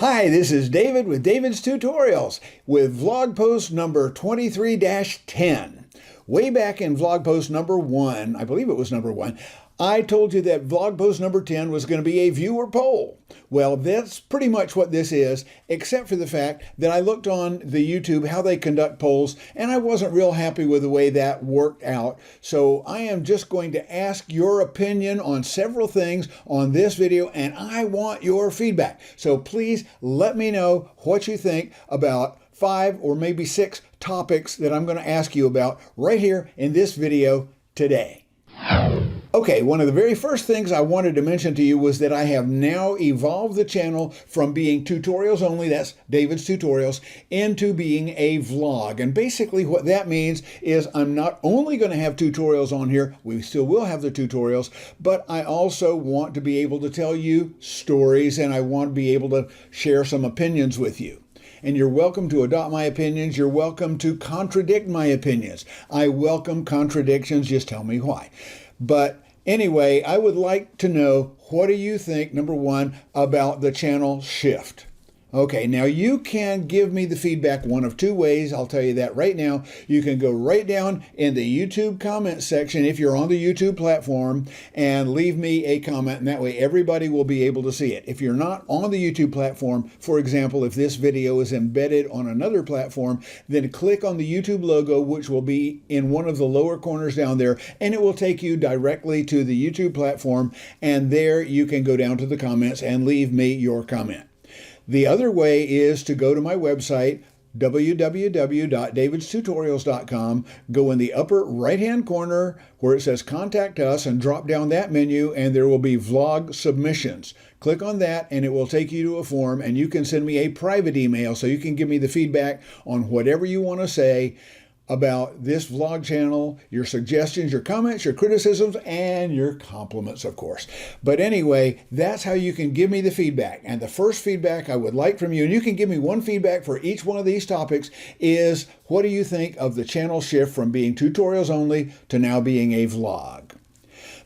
Hi, this is David with David's Tutorials with vlog post number 23-10. Way back in vlog post number 1, I believe it was number 1, I told you that vlog post number 10 was going to be a viewer poll. Well, that's pretty much what this is, except for the fact that I looked on the YouTube how they conduct polls, and I wasn't real happy with the way that worked out. So I am just going to ask your opinion on several things on this video, and I want your feedback. So please let me know what you think about 5 or maybe 6 topics that I'm going to ask you about right here in this video today. Okay, one of the very first things I wanted to mention to you was that I have now evolved the channel from being tutorials only, that's David's Tutorials, into being a vlog. And basically what that means is I'm not only going to have tutorials on here, we still will have the tutorials, but I also want to be able to tell you stories, and I want to be able to share some opinions with you. And you're welcome to adopt my opinions. You're welcome to contradict my opinions. I welcome contradictions. Just tell me why. But anyway, I would like to know, what do you think, number 1, about the channel shift? Okay, now you can give me the feedback one of 2 ways. I'll tell you that right now. You can go right down in the YouTube comment section if you're on the YouTube platform and leave me a comment, and that way everybody will be able to see it. If you're not on the YouTube platform, for example, if this video is embedded on another platform, then click on the YouTube logo, which will be in one of the lower corners down there, and it will take you directly to the YouTube platform, and there you can go down to the comments and leave me your comment. The other way is to go to my website, www.davidstutorials.com, go in the upper right-hand corner where it says Contact Us and drop down that menu, and there will be Vlog Submissions. Click on that and it will take you to a form, and you can send me a private email so you can give me the feedback on whatever you want to say about this vlog channel, your suggestions, your comments, your criticisms, and your compliments, of course. But anyway, that's how you can give me the feedback. And the first feedback I would like from you, and you can give me one feedback for each one of these topics, is what do you think of the channel shift from being tutorials only to now being a vlog?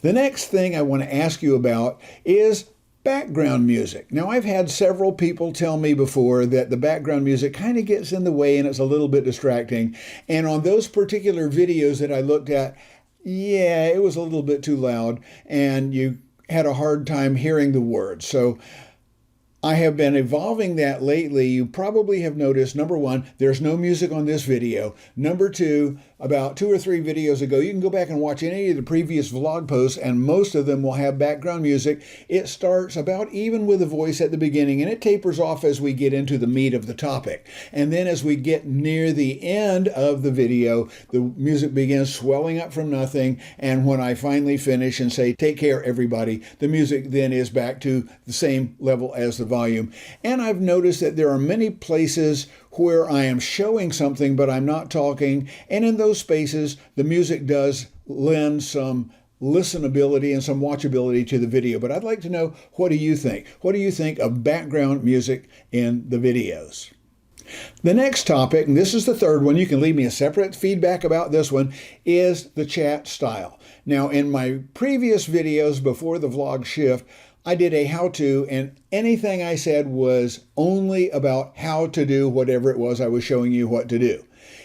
The next thing I want to ask you about is background music. Now, I've had several people tell me before that the background music kind of gets in the way and it's a little bit distracting. And on those particular videos that I looked at, yeah, it was a little bit too loud and you had a hard time hearing the words. So I have been evolving that lately. You probably have noticed, number 1, there's no music on this video. Number 2, about 2 or 3 videos ago, you can go back and watch any of the previous vlog posts, and most of them will have background music. It starts about even with a voice at the beginning, and it tapers off as we get into the meat of the topic. And then as we get near the end of the video, the music begins swelling up from nothing, and when I finally finish and say, "Take care, everybody," the music then is back to the same level as the volume. And I've noticed that there are many places where I am showing something but I'm not talking, and in those spaces the music does lend some listenability and some watchability to the video. But I'd like to know, what do you think? What do you think of background music in the videos? The next topic, and this is the third one, you can leave me a separate feedback about this one, is the chat style. Now, in my previous videos before the vlog shift, I did a how-to, and anything I said was only about how to do whatever it was I was showing you what to do.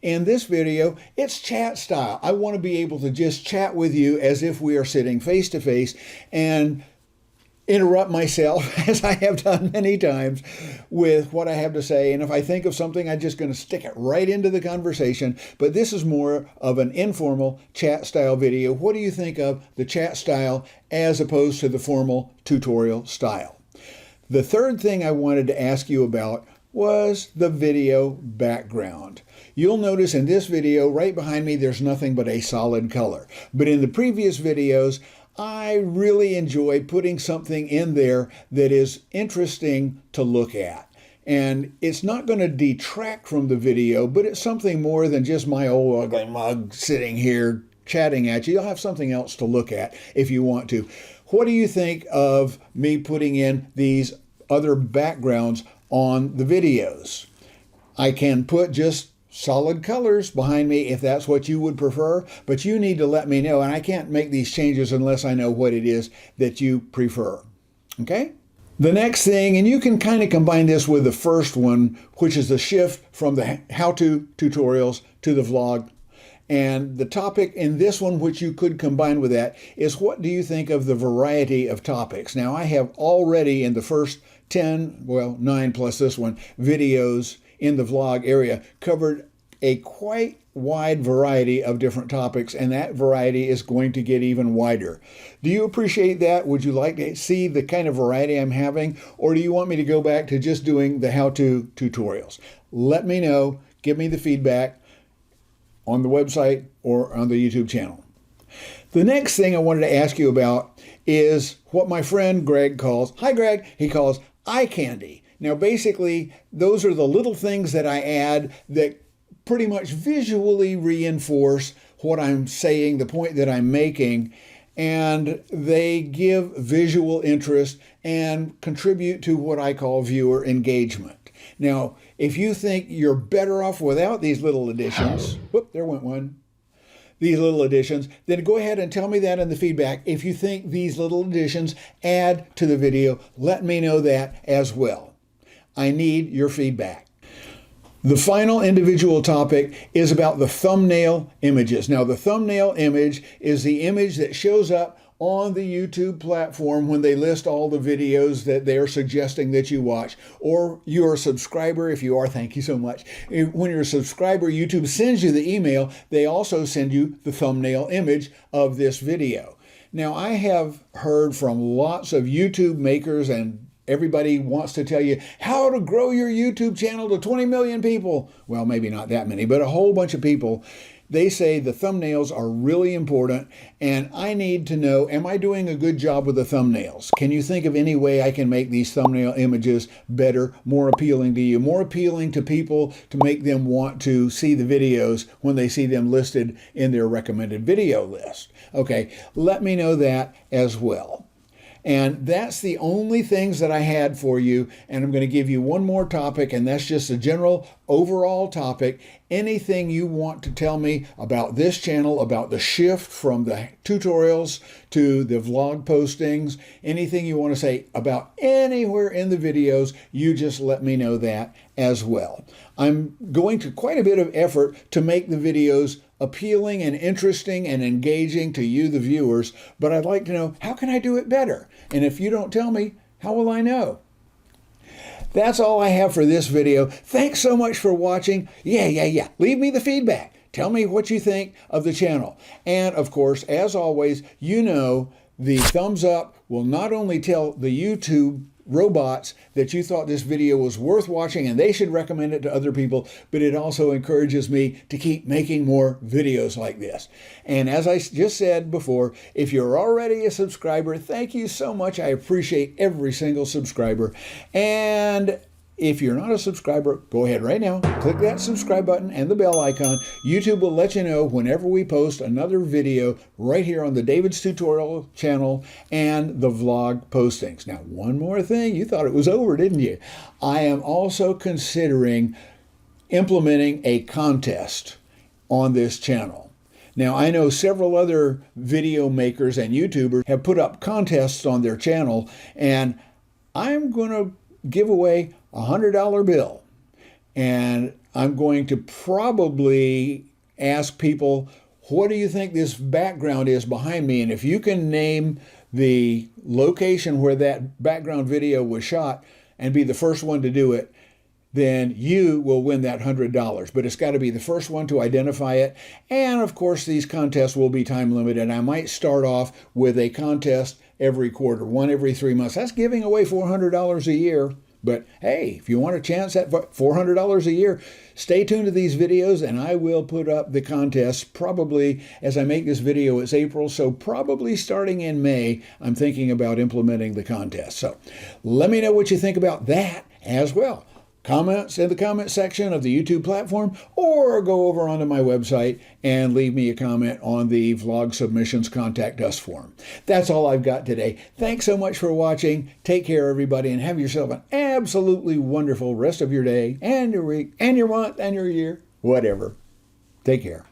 In this video, it's chat style. I want to be able to just chat with you as if we are sitting face to face and interrupt myself, as I have done many times, with what I have to say. And if I think of something, I'm just going to stick it right into the conversation. But this is more of an informal chat style video. What do you think of the chat style as opposed to the formal tutorial style? The third thing I wanted to ask you about was the video background. You'll notice in this video right behind me there's nothing but a solid color. But in the previous videos, I really enjoy putting something in there that is interesting to look at. And it's not going to detract from the video, but it's something more than just my old ugly mug sitting here chatting at you. You'll have something else to look at if you want to. What do you think of me putting in these other backgrounds on the videos? I can put just solid colors behind me if that's what you would prefer, but you need to let me know, and I can't make these changes unless I know what it is that you prefer. Okay? The next thing, and you can kind of combine this with the first one, which is the shift from the how-to tutorials to the vlog. And the topic in this one, which you could combine with that, is what do you think of the variety of topics? Now, I have already in the first 10, well, 9 plus this one, videos in the vlog area covered a quite wide variety of different topics, and that variety is going to get even wider. Do you appreciate that? Would you like to see the kind of variety I'm having, or do you want me to go back to just doing the how-to tutorials? Let me know. Give me the feedback on the website or on the YouTube channel. The next thing I wanted to ask you about is what my friend Greg calls, hi Greg, he calls eye candy. Now basically, those are the little things that I add that pretty much visually reinforce what I'm saying, the point that I'm making, and they give visual interest and contribute to what I call viewer engagement. Now, if you think you're better off without these little additions, whoop, there went one, these little additions, then go ahead and tell me that in the feedback. If you think these little additions add to the video, let me know that as well. I need your feedback. The final individual topic is about the thumbnail images. Now, the thumbnail image is the image that shows up on the YouTube platform when they list all the videos that they're suggesting that you watch. Or you're a subscriber, if you are, thank you so much. When you're a subscriber, YouTube sends you the email. They also send you the thumbnail image of this video. Now, I have heard from lots of YouTube makers, and everybody wants to tell you how to grow your YouTube channel to 20 million people. Well, maybe not that many, but a whole bunch of people. They say the thumbnails are really important, and I need to know, am I doing a good job with the thumbnails? Can you think of any way I can make these thumbnail images better, more appealing to you, more appealing to people to make them want to see the videos when they see them listed in their recommended video list? Okay, let me know that as well. And that's the only things that I had for you. And I'm going to give you one more topic, and that's just a general overall topic. Anything you want to tell me about this channel, about the shift from the tutorials to the vlog postings, anything you want to say about anywhere in the videos, you just let me know that as well. I'm going to quite a bit of effort to make the videos appealing and interesting and engaging to you, the viewers, but I'd like to know, how can I do it better? And if you don't tell me, how will I know? That's all I have for this video. Thanks so much for watching. Yeah. Leave me the feedback. Tell me what you think of the channel. And of course, as always, you know, the thumbs up will not only tell the YouTube robots that you thought this video was worth watching and they should recommend it to other people, but it also encourages me to keep making more videos like this. And as I just said before, if you're already a subscriber, thank you so much. I appreciate every single subscriber. And if you're not a subscriber, go ahead right now, click that subscribe button and the bell icon. YouTube will let you know whenever we post another video right here on the David's Tutorial channel and the vlog postings. Now, one more thing. You thought it was over, didn't you? I am also considering implementing a contest on this channel. Now, I know several other video makers and YouTubers have put up contests on their channel, and I'm going to give away a $100 bill. And I'm going to probably ask people, what do you think this background is behind me? And if you can name the location where that background video was shot and be the first one to do it, then you will win that $100. But it's got to be the first one to identify it. And of course, these contests will be time limited. I might start off with a contest every quarter, one every 3 months. That's giving away $400 a year. But hey, if you want a chance at $400 a year, stay tuned to these videos and I will put up the contest probably as I make this video. It's April, so probably starting in May, I'm thinking about implementing the contest. So let me know what you think about that as well. Comments in the comment section of the YouTube platform, or go over onto my website and leave me a comment on the vlog submissions contact us form. That's all I've got today. Thanks so much for watching. Take care, everybody, and have yourself an absolutely wonderful rest of your day and your week and your month and your year, whatever. Take care.